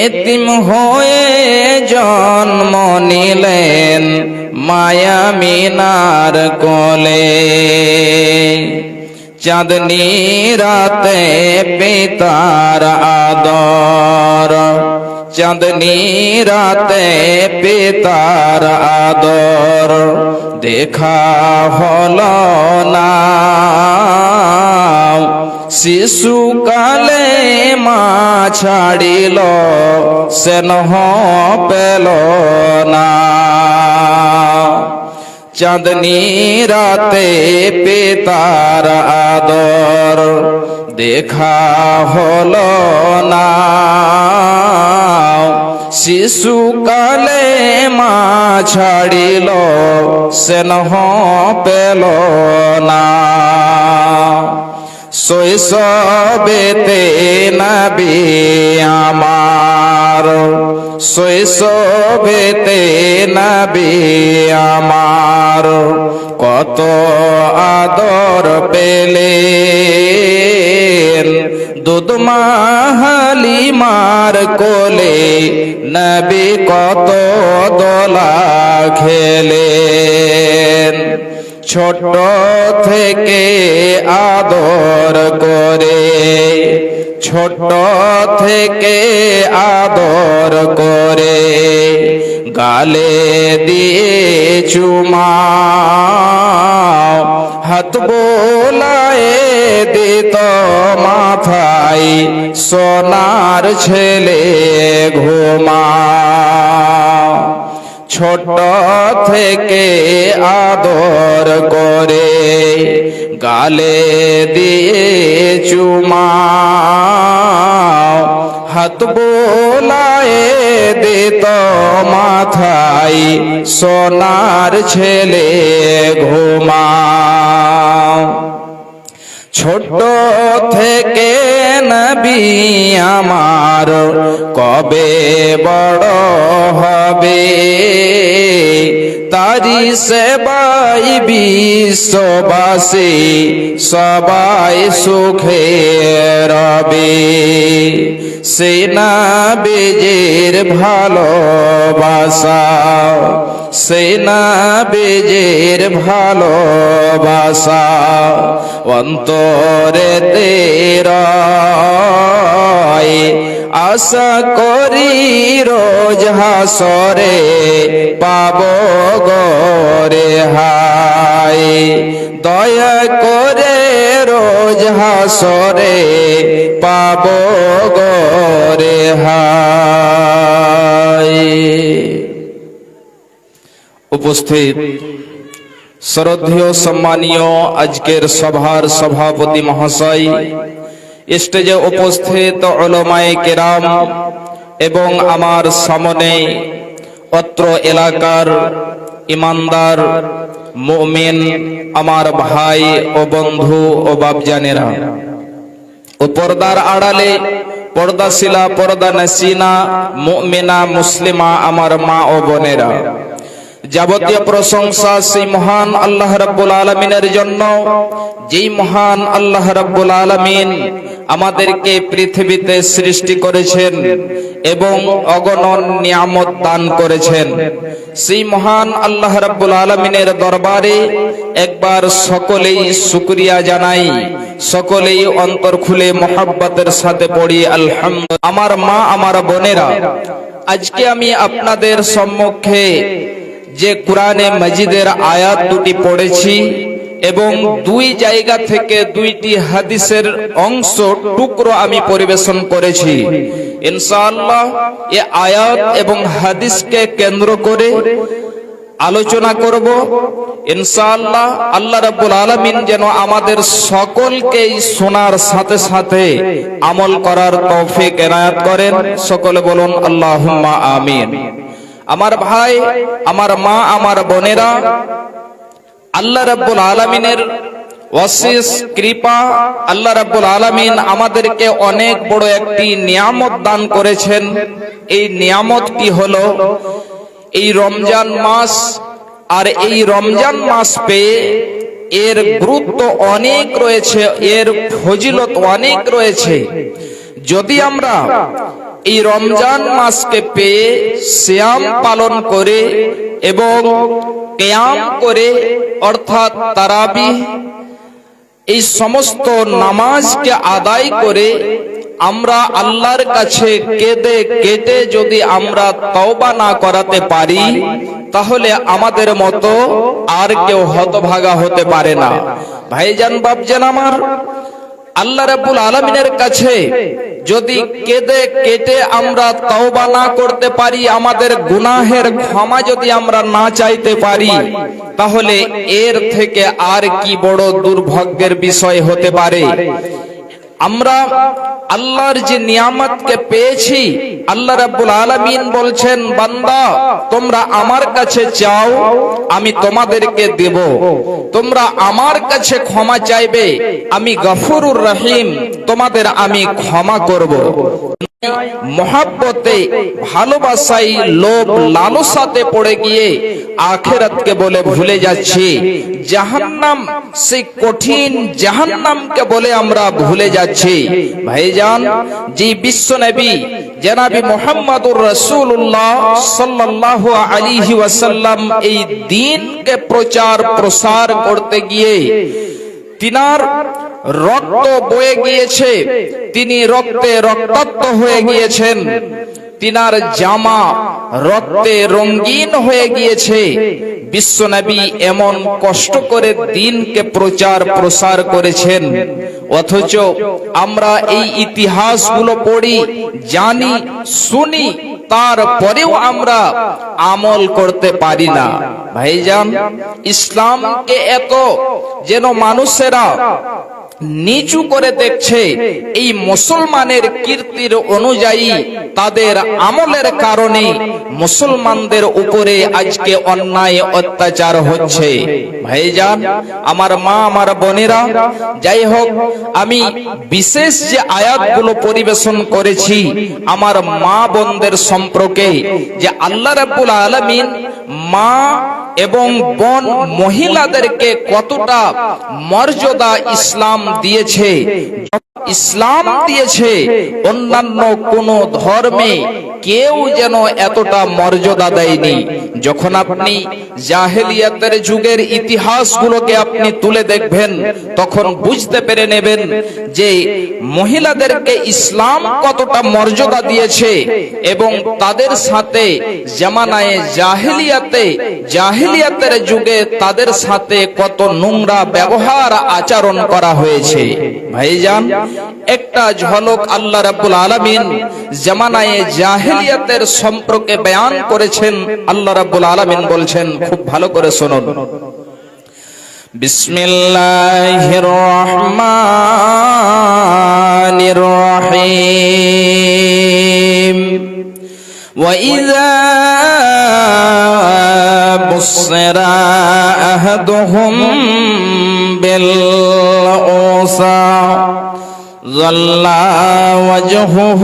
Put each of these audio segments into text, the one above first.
এতিম হয়ে জন্ম নিলেন মায়া মিনার কোলে। চাঁদনি রাতে পিতার আদর, চাঁদনি রাতে পিতার আদর দেখা হলো না। শিশুকালে মা ছাড়িল স্নেহ পেল না। চাঁদনি রাতে পিতার আদর দেখা হলো না। শিশুকালে মা ছাড়িল স্নেহ পেল না। শৈশবেতে নবী আমার, শৈশবেতে নবী আমার কত আদর পেলেন। দুধমা হালিমার কোলে নবী কত দোলা খেলেন। ছোট থেকে আদর করে, ছোট থেকে আদর করে গালে দিয়ে চুমা, হাত বোলায়ে দিত মাথায় সোনার ছেলে ঘুমা। ছোট থেকে আদর করে গালে দিয়ে চুমা, হাত বোলায়ে দিত মাথায় সোনার ছেলে ঘুমা। ছোট থেকে নবী আমার কবে বড় হবে, তারি সেবাই বিশ্ববাসী সবাই সুখে রবে। সেই নবীজির ভালোবাসা, সেই নবীজির ভালোবাসা অন্তরেতে রয়। আশা করি রোজ হাসরে পাবো গো রেহাই। দয়া করে রোজ হাসরে পাবো গো রেহাই। উপস্থিত শ্রদ্ধেয় সম্মানীয় আজকের সভার সভাপতি মহাশয়, স্টেজে উপস্থিত উলামায়ে কেরাম এবং আমার সামনে অত্র এলাকার ইমানদার মুমিন আমার ভাই ও বন্ধু ও বাপজানেরা, ও পর্দার আড়ালে পর্দাশীলা পর্দা নসিনা মুমিনা মুসলিমা আমার মা ও বোনেরা, যাবতীয় প্রশংসা সেই মহান আল্লাহ রাব্বুল আলামিনের জন্য, যেই মহান আল্লাহ রাব্বুল আলামিন আমাদেরকে পৃথিবীতে সৃষ্টি করেছেন এবং অগণন নিয়ামত দান করেছেন। সেই মহান আল্লাহ রাব্বুল আলামিনের দরবারে একবার সকলেই শুকরিয়া জানাই, সকলেই অন্তর খুলে মোহাব্বতের সাথে পড়ি আলহামদুলিল্লাহ। আমার মা, আমার বোনেরা, আজকে আমি আপনাদের সম্মুখে যে কুরআনে মাজিদের আয়াত দুটি পড়েছি এবং দুই জায়গা থেকে দুইটি হাদিসের অংশ টুকরো আমি পরিবেশন করেছি, ইনশাআল্লাহ এই আয়াত এবং হাদিসকে কেন্দ্র করে আলোচনা করব। ইনশাআল্লাহ আল্লাহ রাব্বুল আলামিন যেন আমাদের সকলকে শোনার সাথে সাথে আমল করার তৌফিক এনায়েত করেন। সকলে বলুন আল্লাহুম্মা আমিন। আমার ভাই, আমার মা, আমার বোনেরা, আল্লাহ রাব্বুল আলামিনের অশেষ কৃপা, আল্লাহ রাব্বুল আলামিন আমাদেরকে অনেক বড় একটি নিয়ামত দান করেছেন। এই নিয়ামত কি হলো? এই রমজান মাস। আর এই রমজান মাস পেয়ে এর গুরুত্ব অনেক রয়েছে, এর ফজিলত অনেক রয়েছে। যদি আমরা এই রমজান মাসকে পেয়ে সিয়াম পালন করে এবং কিয়াম করে অর্থাৎ তারাবিহ এই সমস্ত নামাজকে আদায় করে আমরা আল্লাহর কাছে কেঁদে কেটে যদি আমরা তওবা না করাতে পারি তাহলে আমাদের মতো আর কেউ হতভাগা হতে পারে না। ভাইজান বাপজান আমার, আল্লাহ রাব্বুল আলামিনের কাছে যদি কেঁদে কেটে আমরা তওবা না করতে পারি, আমাদের গুনাহের ক্ষমা যদি আমরা না চাইতে পারি, তাহলে এর থেকে আর কি বড় দুর্ভাগ্যের বিষয় হতে পারে। আমরা আল্লাহর যে নিয়ামতকে পেয়েছি, আল্লাহ রাব্বুল আলামিন বলছেন, বান্দা তোমরা আমার কাছে চাও আমি তোমাদেরকে দেব, তোমরা আমার কাছে ক্ষমা চাইবে আমি গফুরুর রহিম, তোমাদের আমি ক্ষমা করব। মহাব্বতে ভালোবাসায় লোভ লালসাতে পড়ে গিয়ে আখিরাতকে বলে ভুলে যাচ্ছি, জাহান্নাম সেই কঠিন জাহান্নামকে বলে আমরা ভুলে যাচ্ছি। ভাইজান, যে বিশ্ব নবী জনাবি মুহাম্মদুর রাসূলুল্লাহ সাল্লাল্লাহু আলাইহি ওয়াসাল্লাম এই দ্বীনকে প্রচার প্রসার করতে গিয়ে তিনার রক্ত বয়ে গিয়েছে, তিনি রক্তে রক্তাক্ত হয়ে গিয়েছেন, তিনার জামা রক্তে রঙিন হয়ে গিয়েছে। বিশ্বনবী এমন কষ্ট করে দ্বীনকে প্রচার প্রসার করেছেন, অথচ আমরা এই ইতিহাসগুলো পড়ি, জানি, শুনি, তারপরেও আমরা আমল করতে পারি না। ভাইজান, ইসলামকে এত যেন মানুষেরা নিচু করে দেখছে, এই মুসলমানের কীর্তির অনুযায়ী তাদের আমলের কারণে মুসলমানদের উপরে আজকে অন্যায় অত্যাচার হচ্ছে। ভাইজান আমার মা, আমার বোনেরা, যাই হোক, আমি বিশেষ যে আয়াতগুলো পরিবেশন করেছি আমার মা বোনদের সম্পর্কে, যে আল্লাহ রাব্বুল আলামিন মা এবং বোন মহিলাদেরকে কতটা মর্যাদা ইসলাম দিয়েছে, ইসলাম দিয়েছে অন্যান্য কোন ধর্মে কেউ যেন এতটা মর্যাদা দেয়নি। যখন আপনি জাহেলিয়াতের যুগের ইতিহাসগুলোকে আপনি তুলে দেখবেন, তখন বুঝতে পেরে নেবেন যে মহিলাদেরকে ইসলাম কতটা মর্যাদা দিয়েছে এবং তাদের সাথে জামানায়ে জাহেলিয়াতের যুগে তাদের সাথে কত নোংরা ব্যবহার আচরণ করা হয়েছে। ভাইজান, একটা ঝলক আল্লাহ রাব্বুল আলামিন জামানায়ে জাহেলিয়াতের সম্পর্কে বয়ান করেছেন। আল্লাহ রাব্বুল আলামিন বলছেন, খুব ভালো করে শুনুন, বিসমিল্লাহির রহমানির রহিম, وَإِذَا بُصِّرَ أَحَدُهُم بِالْأُنثَى ظَلَّ وَجْهُهُ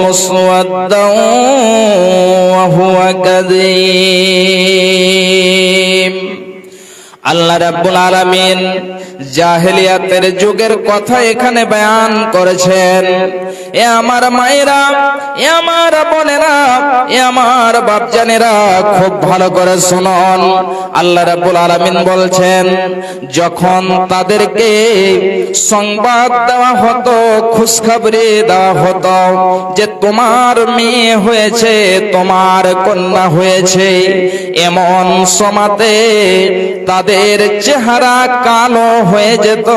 مُسْوَدًّا وَهُوَ كَظِيمٌ। আল্লাহ রাব্বুল আলামিন জাহেলিয়াতের যুগের কথা এখানে বয়ান করেছেন। এ আমার মায়েরা, এ আমার বোনেরা, এ আমার বাপজানেরা, খুব ভালো করে শুনুন। আল্লাহ রাব্বুল আলামিন বলছেন, যখন তাদেরকে সংবাদ দেওয়া হতো, খুশখবরি দেওয়া হতো যে তোমার মেয়ে হয়েছে, তোমার কন্যা হয়েছে, এমন সময়তে তাদের চেহারা কালো হয়ে যেত,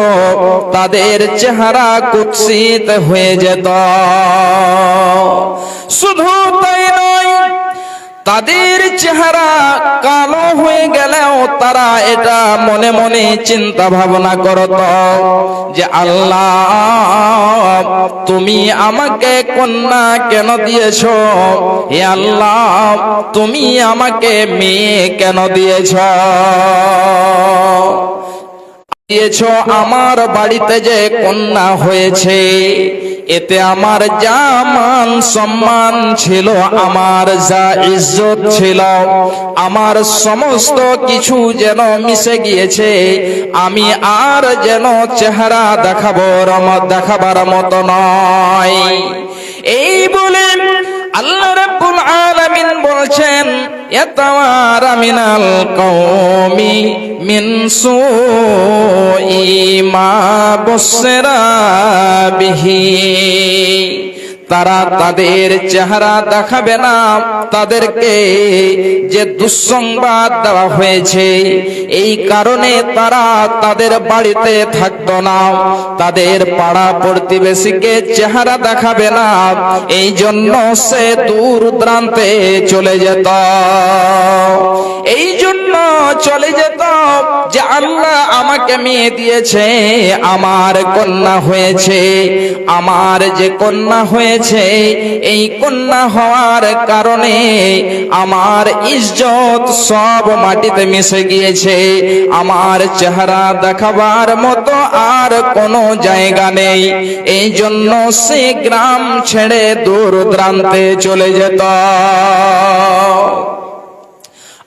তাদের চেহারা কুৎসিত হয়ে যেত। শুধু তাই নয়, তাদের চেহারা কালো হয়ে গেলেও তারা এটা মনে মনে চিন্তা ভাবনা করত যে আল্লাহ তুমি আমাকে কন্যা কেন দিয়েছ, হে আল্লাহ তুমি আমাকে মেয়ে কেন দিয়েছ, আমার বাড়িতে যে কন্যা হয়েছে এতে আমার যা মান সম্মান ছিল, আমার যা ইজ্জত ছিল, আমার সমস্ত কিছু যেন মিশে গিয়েছে। আমি আর যেন চেহারা দেখাবার মতো নয়। এই বলে আল্লাহ রাব্বুল আলামিন বলছেন, ইয়াতাওয়ারা মিনাল কওমি মিন সুই মা বুসরা বিহি। তারা তাদের চেহারা দেখাবে না, তাদেরকে যে দুঃসংবাদ দেওয়া হয়েছে এই কারণে তারা তাদের বাড়িতে থাকতো না, তাদের পাড়া প্রতিবেশীকে চেহারা দেখাবে না, এই জন্য সে দূর দূরান্তে চলে যেত। এই জন্য চলে যেত যে আল্লাহ আমাকে মেয়ে দিয়েছে, আমার কন্যা হয়েছে, আমার যে কন্যা হয়েছে এই কন্যা হওয়ার কারণে আমার ইজ্জত সব মাটিতে মিশে গিয়েছে, আমার চেহারা দেখাবার মতো আর কোনো জায়গা নেই। এই জন্য সে গ্রাম ছেড়ে দূর দূরান্তে চলে যেত।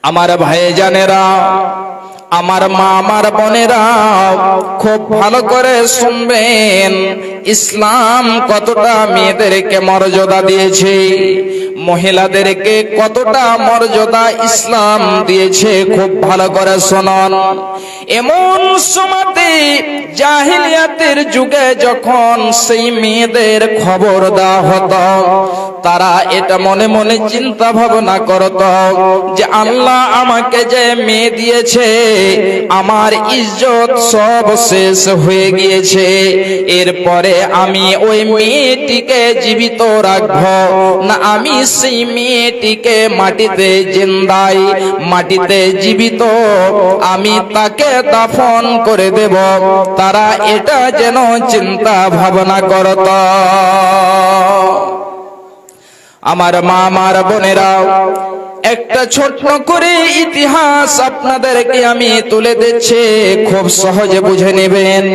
আমার ভাইজানেরা, আমার মা, আমার বোনেরা, খুব ভালো করে শুনবেন, ইসলাম কতটা মেয়েদেরকে মর্যাদা দিয়েছে, মহিলাদেরকে কতটা মর্যাদা ইসলাম দিয়েছে, খুব ভালো করে শুনুন। এমন সময়তে জাহিলিয়াতের যুগে যখন সেই মেয়েদের খবর দেওয়া হতো, তারা এটা মনে মনে চিন্তা ভাবনা করত যে আল্লাহ আমাকে যে মেয়ে দিয়েছে, আমার ইজ্জত সব শেষ হয়ে গিয়েছে, এরপরে আমি ওই মেয়েটিকে জীবিত রাখবো না আমি সেই মেয়েটিকে মাটিতে জিন্দাই, মাটিতে জীবিত আমি তাকে দাফন করে দেব। তারা এটা যেন চিন্তা ভাবনা করত। আমার মা, আমার বোনেরা, একটা ছোট্ট করে ইতিহাস আপনাদেরকে আমি তুলে দিচ্ছি, খুব সহজে বুঝে নেবেন।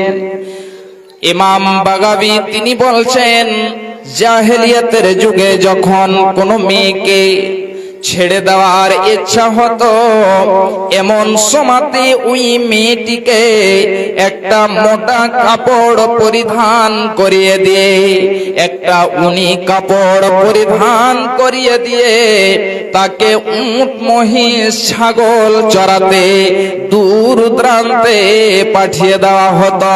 ইমাম বাগাবী তিনি বলছেন, জাহেলিয়াতের যুগে যখন কোনো মেয়েকে ছেড়ে দেওয়ার ইচ্ছা হতো, এমন সময়তে ওই মেয়েটিকে একটা মোটা কাপড় পরিধান করিয়ে দিয়ে, একটা উনি কাপড় পরিধান করিয়ে দিয়ে তাকে উট, মহিষ, ছাগল চড়াতে দূর দূরান্তে পাঠিয়ে দেওয়া হতো।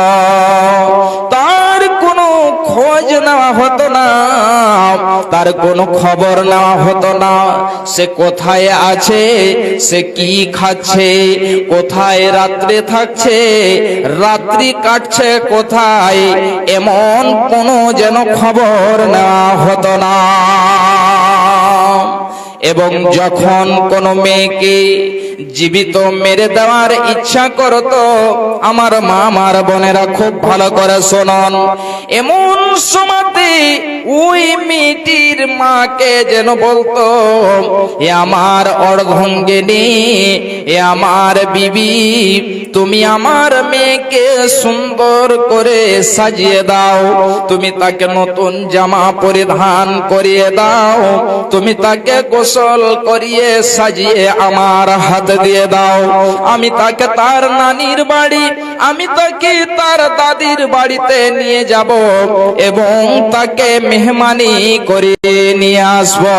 তার কোনো খোঁজ নেওয়া হতো না, তার কোনো খবর নেওয়া হতো না, সে কোথায় আছে, সে কি খাচ্ছে, কোথায় রাত্রে থাকছে, রাত্রি কাটছে কোথায়, এমন কোনো যেন খবর নেওয়া হতো না। এবং যখন কোনো মেয়েকে জীবিত মেরে দেওয়ার ইচ্ছা করত, আমার মা, আমার বোনেরা খুব ভালো করে শুনুন, এমন সময়তে ওই মেয়েটির মাকে যেন বলতো, এ আমার অর্ধাঙ্গিনী, এ আমার বিবি, তুমি আমার মেয়েকে সুন্দর করে সাজিয়ে দাও, তুমি তাকে নতুন জামা পরিধান করিয়ে দাও, তুমি তাকে গোসল করিয়ে সাজিয়ে আমার হাতে দিয়ে দাও, আমি তাকে তার নানির বাড়ি, আমি তাকে তার দাদির বাড়িতে নিয়ে যাব এবং তাকে মেহমানি করে নিয়ে আসবো।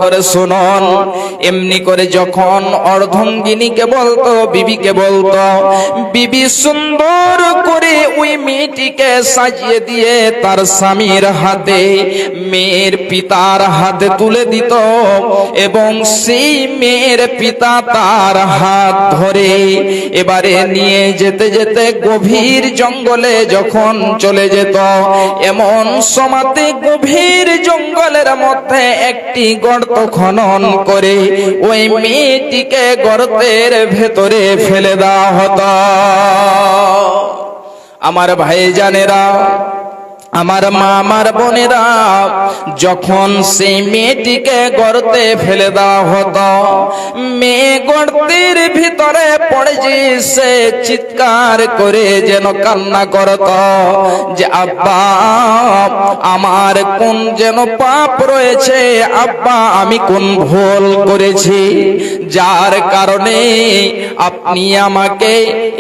করে শুনুন, এমনি করে যখন অর্ধাঙ্গিনীকে বলতো, বিবিকে বলতো, বিবি সুন্দর করে ওই মেয়েটিকে সাজিয়ে দিয়ে তার স্বামীর হাতে, মেয়ের পিতার হাতে তুলে দিত এবং সেই মেয়ের পিতা তার হাত ধরে এবারে নিয়ে যেতে যেতে গভীর জঙ্গলে যখন চলে যেত, এমন সময়তে গভীর জঙ্গলের মধ্যে একটি গর্ত খনন করে ওই মেয়েটিকে গর্তের ভেতরে ফেলে দেওয়া হতো। আমার ভাইজানেরা, আমার মা আমার বোনেরা, যখন সেই মেয়েটিকে গর্তে ফেলে দেওয়া হতো, মেয়ে গর্তের ভিতরে পড়েছে, সে চিৎকার করে যেন কান্না করত যে আব্বা আমার কোন যেন পাপ রয়েছে, আব্বা আমি কোন ভুল করেছি যার কারণে আপনি আমাকে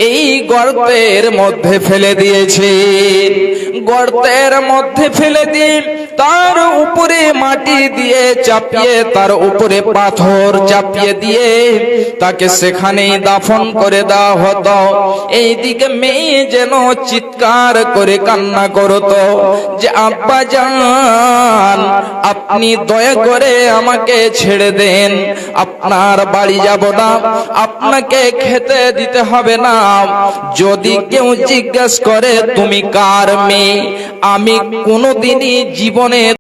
এই গর্তের মধ্যে ফেলে দিয়েছেন। গর্তের মধ্যে ফেলে দিন, তার উপরে মাটি দিয়ে চাপিয়ে, তার উপরে পাথর চাপিয়ে দিয়ে তাকে সেখানেই দাফন করে দেওয়া হতো। এইদিকে মেয়ে যেন চিৎকার করে কান্না করতো যে আব্বা জান আপনি দয়া করে আমাকে ছেড়ে দেন, আপনার বাড়ি যাব না, আপনাকে খেতে দিতে হবে না। যদি কেউ জিজ্ঞেস করে তুমি কার মেয়ে, আমি কোনোদিনই জীবনে